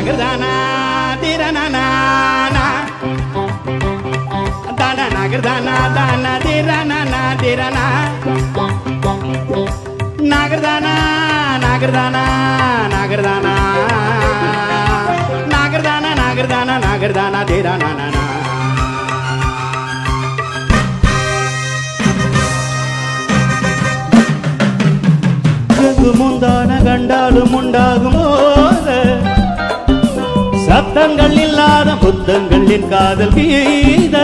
நகர்தானா திரணனா தான நகர்தானா தான திரணனா திரணா நகர்தானா நகர்தானா நகர்தானா நகர்தானா நகர்தானா நகர்தானா திரணனா முந்தான கண்டாலும் உண்டாகுமோ சத்தங்கள் இல்லாத புத்தங்கள் என் காதல் கீத